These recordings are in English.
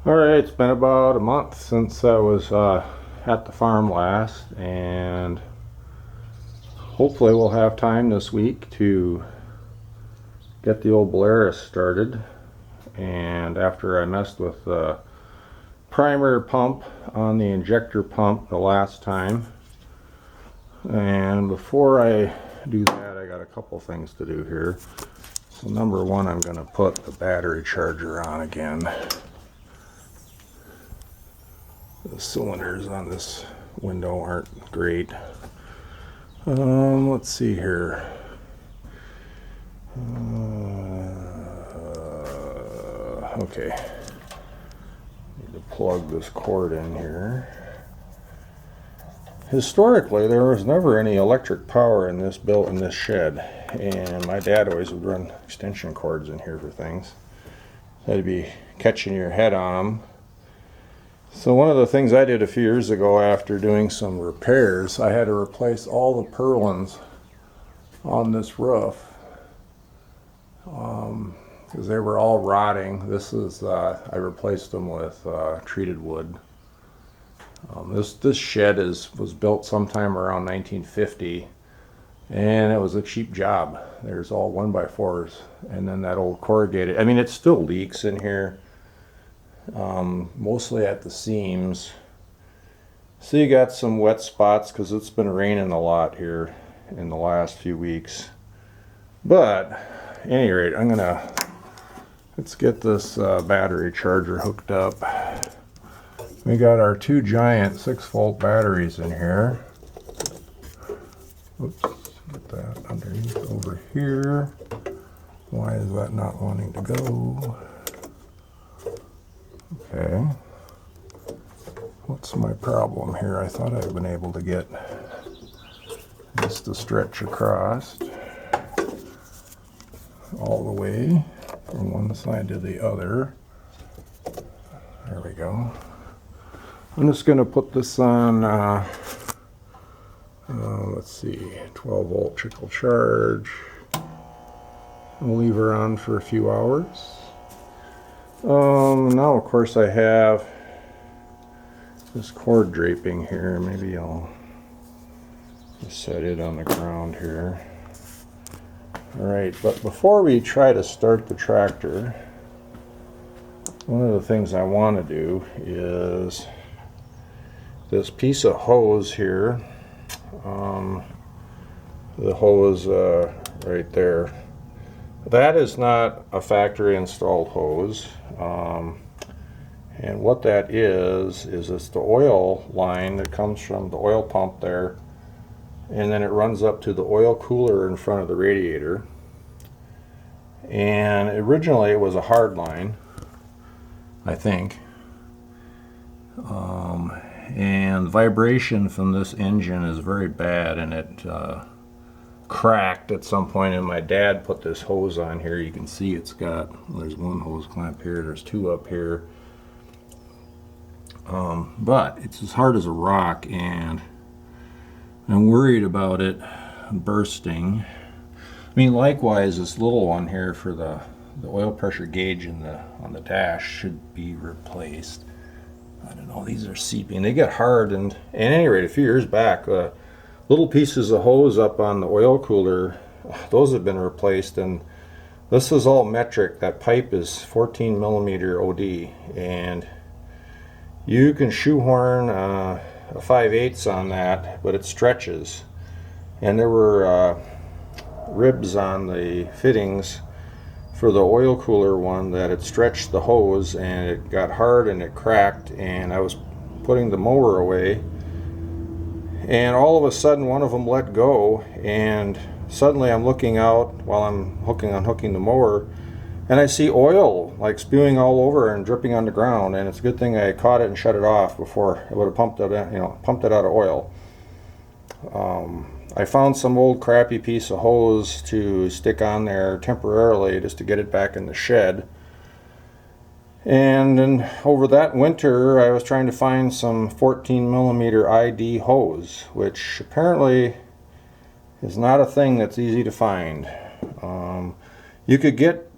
Alright, it's been about a month since I was at the farm last, and hopefully we'll have time this week to get the old Belarus started. And after I messed with the primer pump on the injector pump the last time, and before I do that, I got a couple things to do here. So number one, I'm going to put the battery charger on again. The cylinders on this window aren't great. Let's see here. Okay. Need to plug this cord in here. Historically, there was never any electric power in this shed, and my dad always would run extension cords in here for things. That'd be catching your head on them. So one of the things I did a few years ago after doing some repairs, I had to replace all the purlins on this roof because they were all rotting. This is I replaced them with treated wood. This shed was built sometime around 1950, and it was a cheap job. There's all 1x4s, and then that old corrugated. I mean, it still leaks in here. Mostly at the seams. So you got some wet spots because it's been raining a lot here in the last few weeks. But at any rate, let's get this battery charger hooked up. We got our two giant 6-volt batteries in here. Oops, get that underneath over here. Why is that not wanting to go? Okay, what's my problem here? I thought I'd been able to get this to stretch across all the way from one side to the other. There we go. I'm just going to put this on, let's see, 12-volt trickle charge. I'll leave her on for a few hours. Now of course I have this cord draping here. Maybe I'll just set it on the ground here. Alright, but before we try to start the tractor, one of the things I want to do is this piece of hose here, the hose right there. That is not a factory installed hose, and what that is it's the oil line that comes from the oil pump there, and then it runs up to the oil cooler in front of the radiator. And originally it was a hard line, I think, and vibration from this engine is very bad, and it cracked at some point, and my dad put this hose on here. You can see it's got, well, there's one hose clamp here, there's two up here, but it's as hard as a rock, and I'm worried about it bursting. I mean, likewise, this little one here for the oil pressure gauge on the dash should be replaced. I don't know, these are seeping, they get hard, and at any rate, a few years back, little pieces of hose up on the oil cooler, those have been replaced, and this is all metric. That pipe is 14 millimeter OD, and you can shoehorn a 5/8 on that, but it stretches. And there were ribs on the fittings for the oil cooler one that it stretched the hose, and it got hard and it cracked, and I was putting the mower away, and all of a sudden one of them let go, and suddenly I'm looking out while I'm unhooking the mower, and I see oil like spewing all over and dripping on the ground, and it's a good thing I caught it and shut it off before I would have pumped it out of oil. I found some old crappy piece of hose to stick on there temporarily just to get it back in the shed. And then over that winter, I was trying to find some 14 millimeter ID hose, which apparently is not a thing that's easy to find. You could get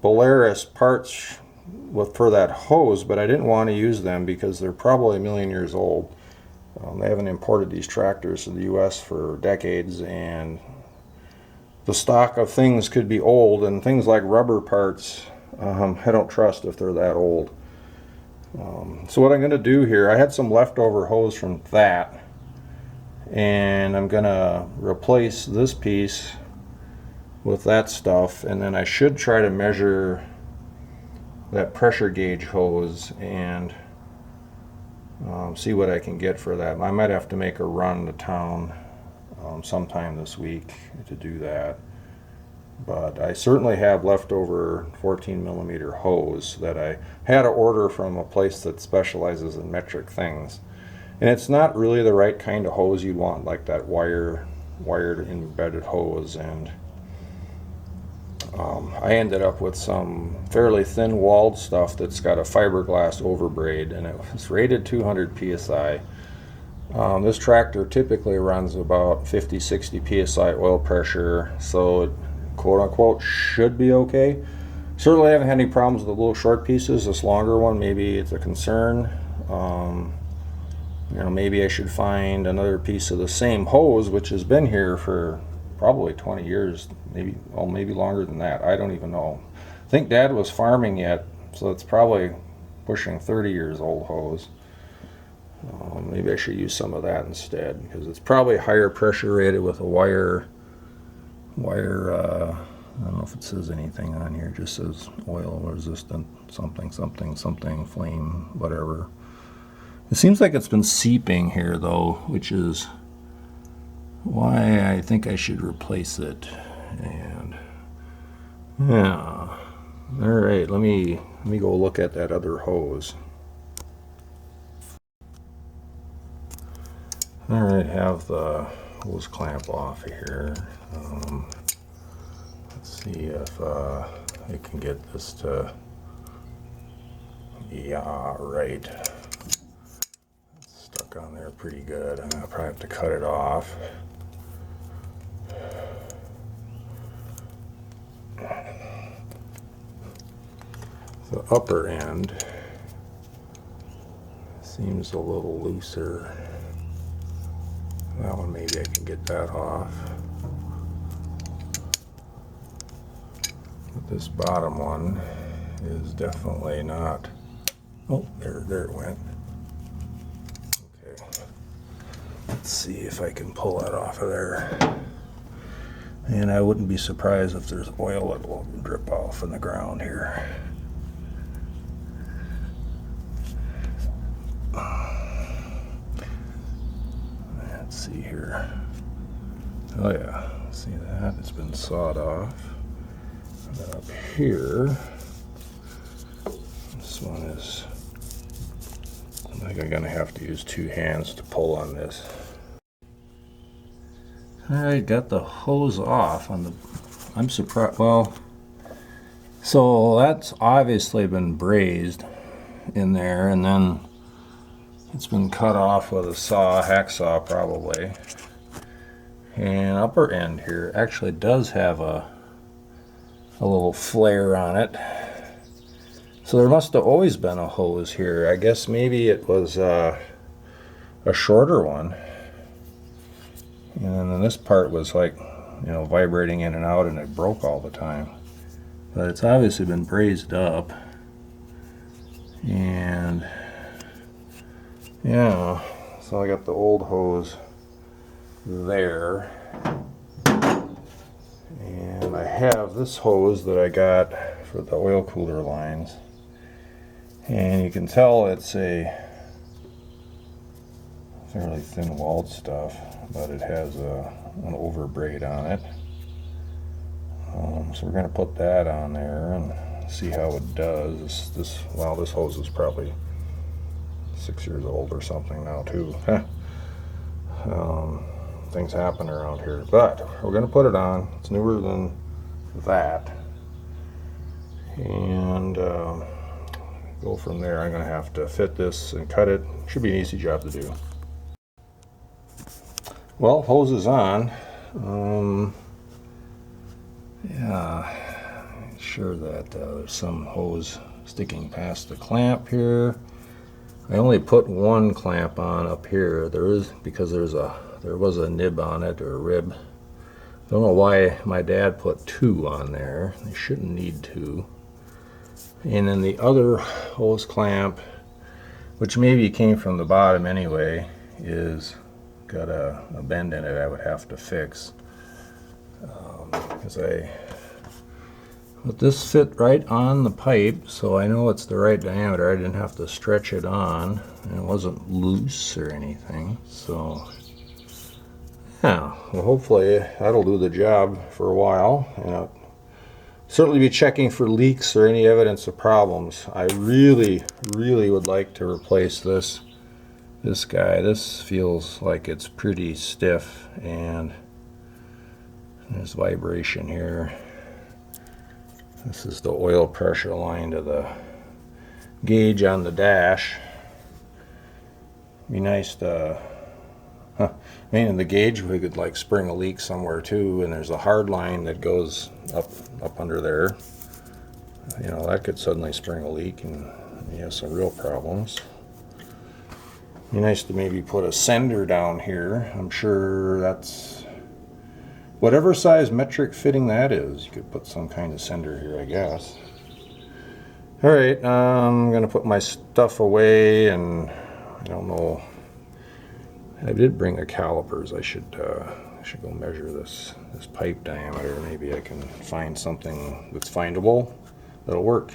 Belarus parts for that hose, but I didn't want to use them because they're probably a million years old. They haven't imported these tractors to the U.S. for decades, and the stock of things could be old, and things like rubber parts, I don't trust if they're that old. So what I'm going to do here, I had some leftover hose from that, and I'm going to replace this piece with that stuff, and then I should try to measure that pressure gauge hose and see what I can get for that. I might have to make a run to town sometime this week to do that, but I certainly have leftover 14 millimeter hose that I had to order from a place that specializes in metric things, and it's not really the right kind of hose you'd want, like that wired embedded hose. And I ended up with some fairly thin walled stuff that's got a fiberglass overbraid, and it was rated 200 psi. This tractor typically runs about 50-60 psi oil pressure, so it quote unquote should be okay. Certainly haven't had any problems with the little short pieces. This longer one, maybe it's a concern. Maybe I should find another piece of the same hose, which has been here for probably 20 years, maybe longer than that. I don't even know. I think Dad was farming yet, so it's probably pushing 30 years old hose. Maybe I should use some of that instead, because it's probably higher pressure rated with a wire. I don't know if it says anything on here. It just says oil resistant something, flame, whatever. It seems like it's been seeping here though, which is why I think I should replace it. And yeah, all right, let me go look at that other hose. All right, have the hose clamp off here. Let's see if I can get this to, yeah, right. It's stuck on there pretty good. I'm gonna probably have to cut it off. The upper end seems a little looser. That one, maybe I can get that off. But this bottom one is definitely not. Oh, there it went. Okay. Let's see if I can pull that off of there. And I wouldn't be surprised if there's oil that will drip off in the ground here. Let's see here. Oh yeah, see that? It's been sawed off. And then up here, this one is, I think I'm gonna have to use two hands to pull on this. All right, got the hose off on the, I'm surprised, well, so that's obviously been brazed in there, and then it's been cut off with a saw, hacksaw probably. And upper end here actually does have a little flare on it. So there must have always been a hose here. I guess maybe it was a shorter one. And then this part was like, vibrating in and out, and it broke all the time. But it's obviously been brazed up. And yeah, so I got the old hose there. And I have this hose that I got for the oil cooler lines. And you can tell it's a fairly thin walled stuff, but it has an overbraid on it. So we're going to put that on there and see how it does. This hose is probably 6 years old or something now too. Things happen around here, but we're going to put it on. It's newer than that, and go from there. I'm going to have to fit this and cut it. Should be an easy job to do. Well, hose is on. Yeah, sure that there's some hose sticking past the clamp here. I only put one clamp on up here. Because there was a nib on it, or a rib. Don't know why my dad put two on there. They shouldn't need two. And then the other hose clamp, which maybe came from the bottom anyway, is got a bend in it I would have to fix. Because but this fit right on the pipe, so I know it's the right diameter. I didn't have to stretch it on, and it wasn't loose or anything. So yeah, well, hopefully that'll do the job for a while, and I'll certainly be checking for leaks or any evidence of problems. I really would like to replace this guy. This feels like it's pretty stiff, and there's vibration here. This is the oil pressure line to the gauge on the dash. Be nice to, I mean, in the gauge we could like spring a leak somewhere too, and there's a hard line that goes up under there. You know, that could suddenly spring a leak and you have some real problems. Be nice to maybe put a sender down here. I'm sure that's whatever size metric fitting that is. You could put some kind of sender here, I guess. All right, I'm gonna put my stuff away, and I don't know. I did bring the calipers. I should go measure this pipe diameter. Maybe I can find something that's findable that'll work.